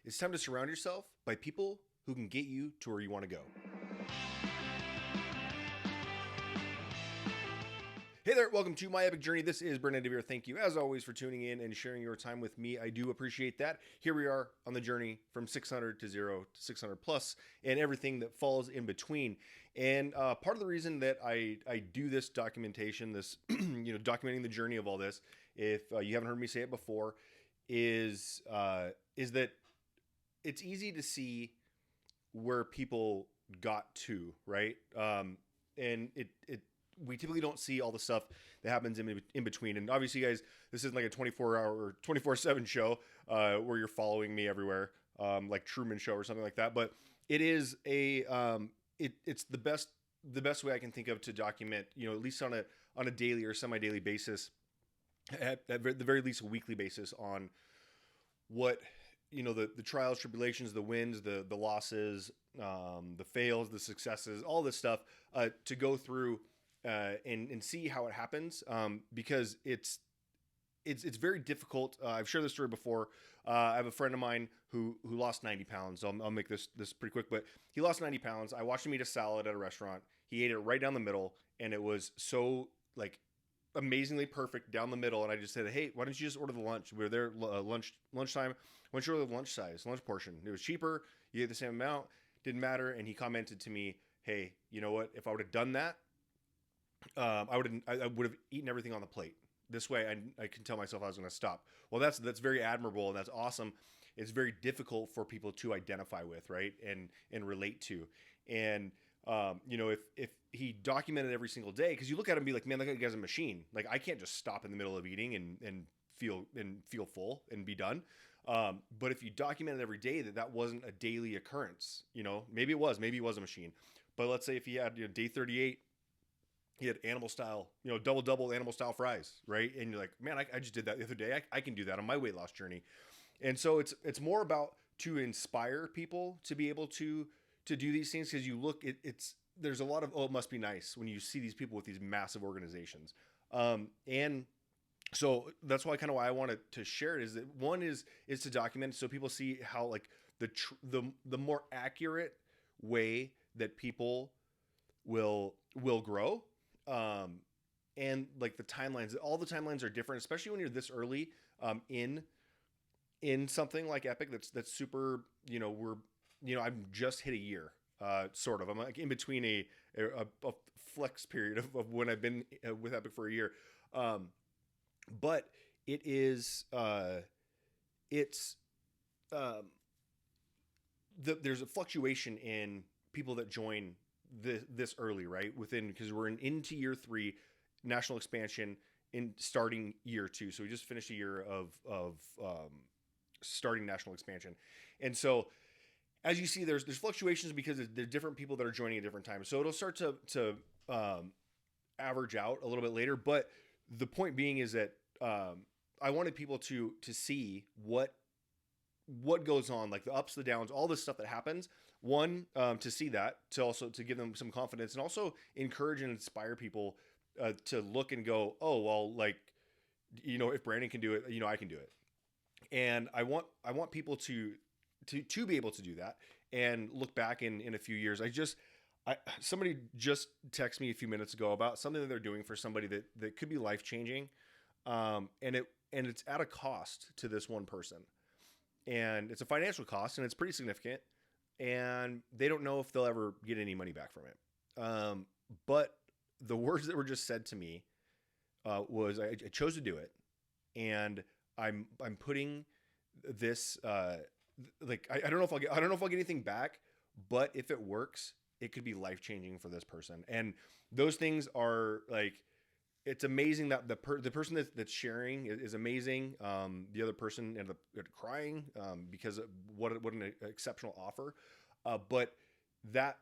It's time to surround yourself by people who can get you to where you want to go. Hey there, welcome to My Epic Journey. This is Brendan DeVere. Thank you, as always, for tuning in and sharing your time with me. I do appreciate that. Here we are on the journey from 600 to 0 to 600 plus and everything that falls in between. And part of the reason that I do this documentation, this documenting the journey of all this, if you haven't heard me say it before, is that it's easy to see where people got to, right? And we typically don't see all the stuff that happens in between. And obviously, guys, this isn't like a 24-hour, 24/7 show where you're following me everywhere, like Truman Show or something like that. But it is it's the best way I can think of to document, at least on a daily or semi-daily basis, at the very least a weekly basis, on what the trials, tribulations, the wins, the losses, the fails, the successes, all this stuff to go through. And see how it happens, because it's very difficult. I've shared this story before. I have a friend of mine who lost 90 pounds. I'll make this pretty quick, but he lost 90 pounds. I watched him eat a salad at a restaurant. He ate it right down the middle, and it was so amazingly perfect down the middle. And I just said, hey, why don't you just order the lunch? We were there lunchtime. Why don't you order the lunch portion? It was cheaper. You ate the same amount. Didn't matter. And he commented to me, hey, you know what? If I would have done that, I would have eaten everything on the plate. This way I can tell myself I was going to stop. Well, that's very admirable and that's awesome. It's very difficult for people to identify with, right? And relate to. And if he documented every single day, because you look at him and be like, man, that guy's a machine. Like, I can't just stop in the middle of eating and feel full and be done. But if you documented every day that wasn't a daily occurrence, maybe it was a machine. But let's say if he had day 38, he had animal style, double animal style fries, right? And you're like, man, I just did that the other day. I can do that on my weight loss journey. And so it's more about to inspire people to be able to do these things, because you look, there's a lot of, it must be nice when you see these people with these massive organizations. And so that's why I wanted to share it, is that one is to document so people see how the more accurate way that people will grow. And the timelines, all the timelines are different, especially when you're this early, in something like Epic. That's super, I've just hit a year, sort of. I'm like in between a flex period of when I've been with Epic for a year. But it is, there's a fluctuation in people that join this early, right? Because we're into year 3, national expansion, in starting year 2. So we just finished a year of starting national expansion. And so as you see, there's fluctuations because there are different people that are joining at different times. So it'll start to average out a little bit later. But the point being is that I wanted people to see what goes on, like the ups, the downs, all this stuff that happens. One, to see that, to give them some confidence, and also encourage and inspire people to look and go, oh, well, if Brandon can do it, I can do it. And I want people to be able to do that and look back in a few years. Somebody just texted me a few minutes ago about something that they're doing for somebody that could be life-changing. And it's at a cost to this one person. And it's a financial cost, and it's pretty significant. And they don't know if they'll ever get any money back from it. But the words that were just said to me was, I chose to do it, and I'm putting this. I don't know if I'll get anything back, but if it works, it could be life changing for this person. And those things are it's amazing that the person that's sharing is amazing. The other person ended up crying because of what an exceptional offer. But that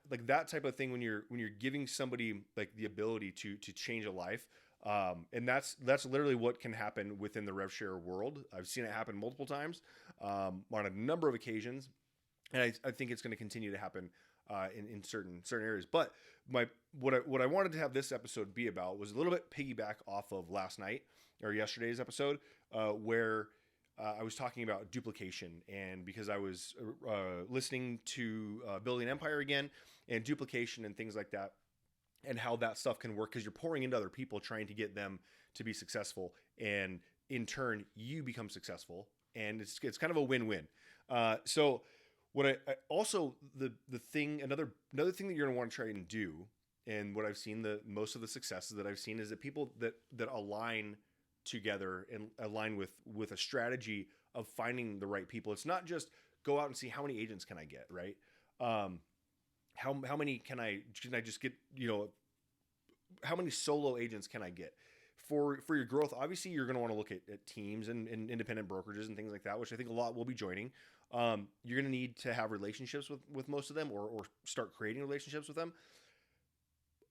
type of thing, when you're giving somebody the ability to change a life, and that's literally what can happen within the RevShare world. I've seen it happen multiple times on a number of occasions, and I think it's going to continue to happen in certain areas. But what I wanted to have this episode be about was a little bit piggyback off of last night or yesterday's episode, where I was talking about duplication, and because I was listening to Building an Empire again, and duplication and things like that, and how that stuff can work because you're pouring into other people trying to get them to be successful, and in turn you become successful, and it's kind of a win-win. So what I also the thing another thing that you're gonna want to try and do, and what I've seen, the most of the successes that I've seen is that people that align together and align with a strategy of finding the right people. It's not just go out and see how many agents can I get, right? How many can I just get, how many solo agents can I get for your growth? Obviously you're going to want to look at teams and independent brokerages and things like that, which I think a lot will be joining. You're going to need to have relationships with most of them, or start creating relationships with them.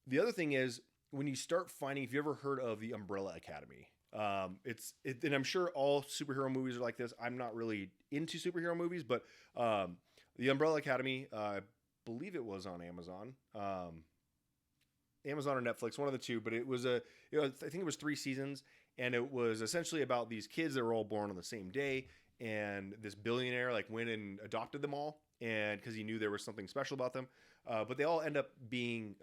The other thing is, when you start finding, if you ever heard of the Umbrella Academy, and I'm sure all superhero movies are like this. I'm not really into superhero movies, but the Umbrella Academy, I believe it was on Amazon, Amazon or Netflix, one of the two. But it was I think it was 3 seasons, and it was essentially about these kids that were all born on the same day, and this billionaire went and adopted them all, and because he knew there was something special about them. But they all end up being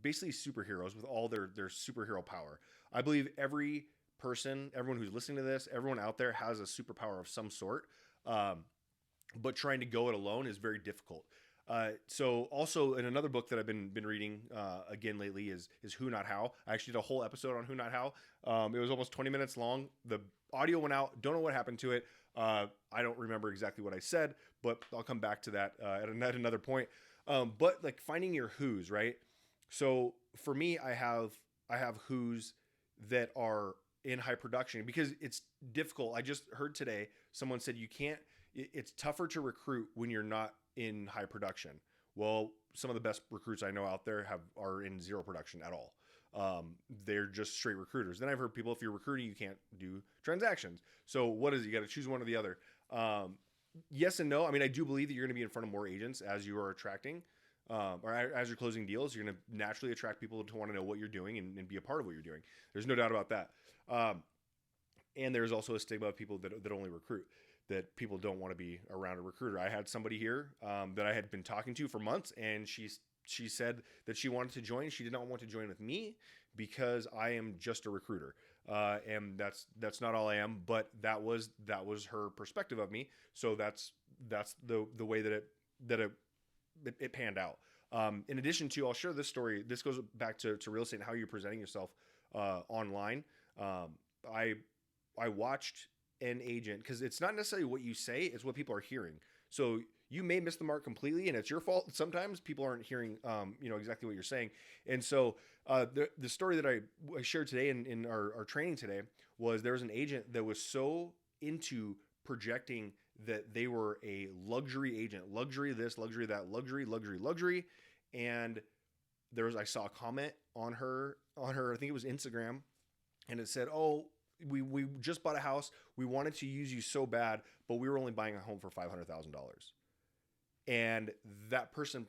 basically superheroes with all their superhero power. I believe everyone who's listening to this, everyone out there has a superpower of some sort, but trying to go it alone is very difficult. So also in another book that I've been reading again lately is Who Not How. I actually did a whole episode on Who Not How. It was almost 20 minutes long. The audio went out. Don't know what happened to it. I don't remember exactly what I said, but I'll come back to that at another point. But finding your who's, right? So for me, I have who's that are in high production, because it's difficult. I just heard today someone said it's tougher to recruit when you're not in high production. Well, some of the best recruits I know out there are in zero production at all. They're just straight recruiters. Then I've heard people, if you're recruiting, you can't do transactions. So what is it? You got to choose one or the other. Yes and no. I mean, I do believe that you're going to be in front of more agents as you are attracting, or as you're closing deals. You're going to naturally attract people to want to know what you're doing and be a part of what you're doing. There's no doubt about that. And there's also a stigma of people that only recruit, that people don't want to be around a recruiter. I had somebody here that I had been talking to for months, and she said that she wanted to join. She did not want to join with me because I am just a recruiter. And that's not all I am, but that was her perspective of me. So that's the way that it panned out. In addition to, I'll share this story. This goes back to real estate and how you're presenting yourself online. I watched an agent, because it's not necessarily what you say, it's what people are hearing. So you may miss the mark completely, and it's your fault. Sometimes people aren't hearing, exactly what you're saying. And so the story that I shared today in our training today was, there was an agent that was so into projecting that they were a luxury agent, luxury this, luxury that, luxury. And I saw a comment on her, I think it was Instagram, and it said, "Oh, we just bought a house. We wanted to use you so bad, but we were only buying a home for $500,000. And that person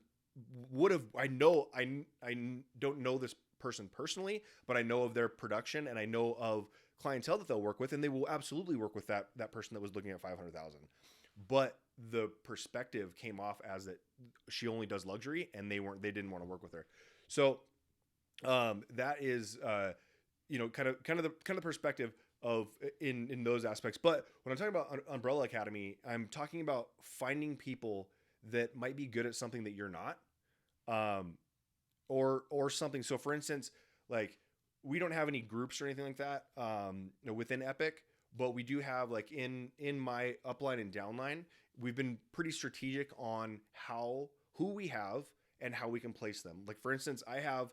would have, I don't know this person personally, but I know of their production, and I know of clientele that they'll work with, and they will absolutely work with that person that was looking at 500,000. But the perspective came off as that she only does luxury, and they didn't want to work with her. So that is kind of the perspective of in those aspects. But when I'm talking about Umbrella Academy, I'm talking about finding people that might be good at something that you're not, or something. So for instance, we don't have any groups or anything like that within Epique, but we do have, in my upline and downline, we've been pretty strategic on who we have and how we can place them. For instance, I have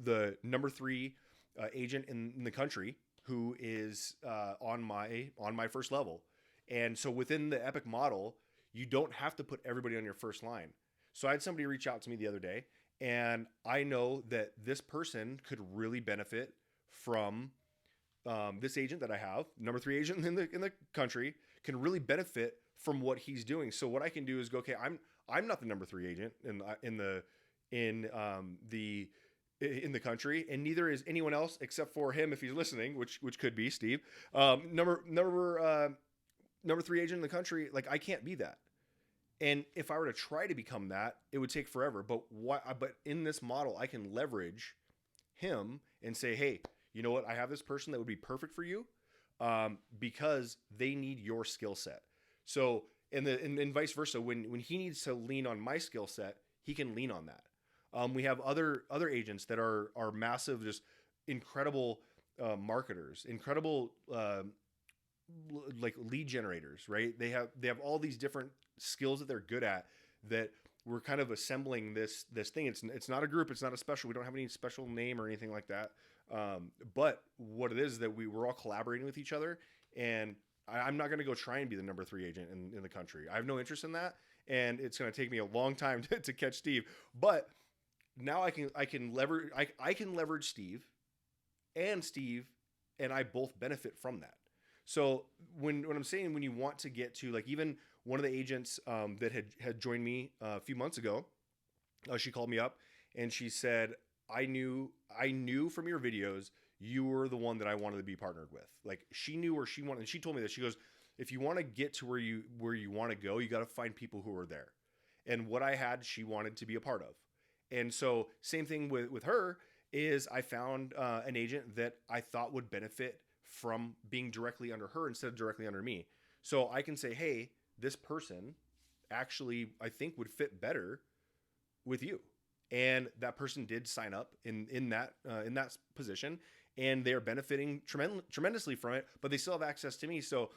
the number 3 agent in the country who is on my first level. And so within the Epique model, you don't have to put everybody on your first line. So I had somebody reach out to me the other day, and I know that this person could really benefit from this agent that I have, number 3 agent in the country, can really benefit from what he's doing. So what I can do is go, okay, I'm not the number 3 agent in the country, and neither is anyone else except for him if he's listening, which could be Steve. number 3 agent in the country. Like, I can't be that. And if I were to try to become that, it would take forever. But in this model, I can leverage him and say, hey, you know what? I have this person that would be perfect for you, because they need your skill set. So, and vice versa, when he needs to lean on my skill set, he can lean on that. We have other agents that are massive, just incredible marketers, incredible like lead generators, right? They have all these different skills that they're good at, that we're kind of assembling this thing. It's not a group, it's not a special. We don't have any special name or anything like that. But what it is that we're all collaborating with each other, and I'm not going to go try and be the number 3 agent in the country. I have no interest in that, and it's going to take me a long time to catch Steve. But now I can leverage Steve, and I both benefit from that. So when I'm saying, when you want to get to, like, even one of the agents that had joined me a few months ago, she called me up and she said, I knew from your videos you were the one that I wanted to be partnered with. Like, she knew where she wanted, and she told me that. She goes, if you want to get to where you want to go, you got to find people who are there. And what I had, she wanted to be a part of. And so same thing with her, is I found an agent that I thought would benefit from being directly under her instead of directly under me. So I can say, hey, this person actually, I think, would fit better with you. And that person did sign up in that position, and they're benefiting tremendously from it, but they still have access to me. So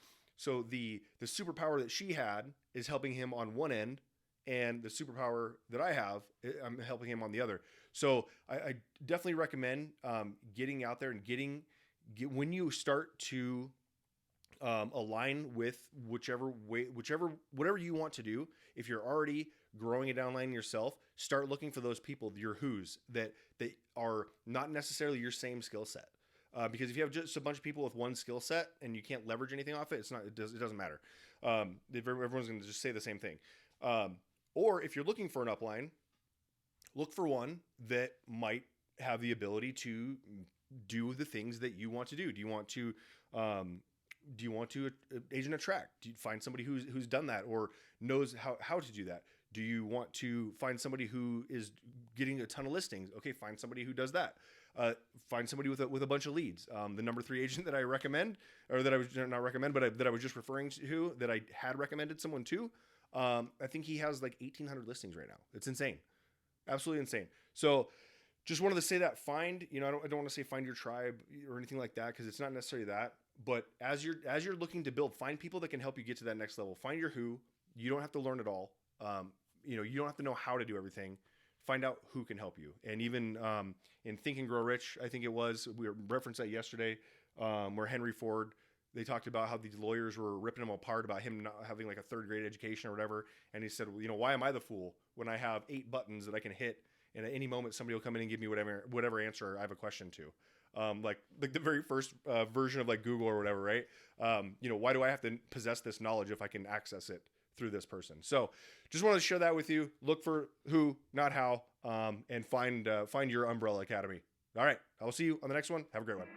the superpower that she had is helping him on one end, and the superpower that I have, I'm helping him on the other. So I definitely recommend getting out there and when you start to align with whatever you want to do. If you're already growing a downline yourself, start looking for those people, your who's, that are not necessarily your same skill set. Because if you have just a bunch of people with one skill set and you can't leverage anything off it, it doesn't matter. Everyone's going to just say the same thing. Or if you're looking for an upline, look for one that might have the ability to do the things that you want to do. Do you want to agent attract? Do you find somebody who's done that or knows how to do that? Do you want to find somebody who is getting a ton of listings? Okay, find somebody who does that. Find somebody with a bunch of leads. The number 3 agent that I recommend, or that I was not recommend, but that I was just referring to, that I had recommended someone to, I think he has like 1,800 listings right now. It's insane. Absolutely insane. So just wanted to say that I don't want to say find your tribe or anything like that, because it's not necessarily that. But as you're looking to build, find people that can help you get to that next level. Find your who. You don't have to learn it all. You don't have to know how to do everything. Find out who can help you. And even in Think and Grow Rich, I think it was, we referenced that yesterday, where Henry Ford, they talked about how these lawyers were ripping him apart about him not having like a 3rd grade education or whatever. And he said, well, why am I the fool when I have 8 buttons that I can hit, and at any moment somebody will come in and give me whatever answer I have a question to. Like the very first version of like Google or whatever, right? Why do I have to possess this knowledge if I can access it through this person? So just wanted to share that with you. Look for who, not how, and find your umbrella academy. All right. I will see you on the next one. Have a great one.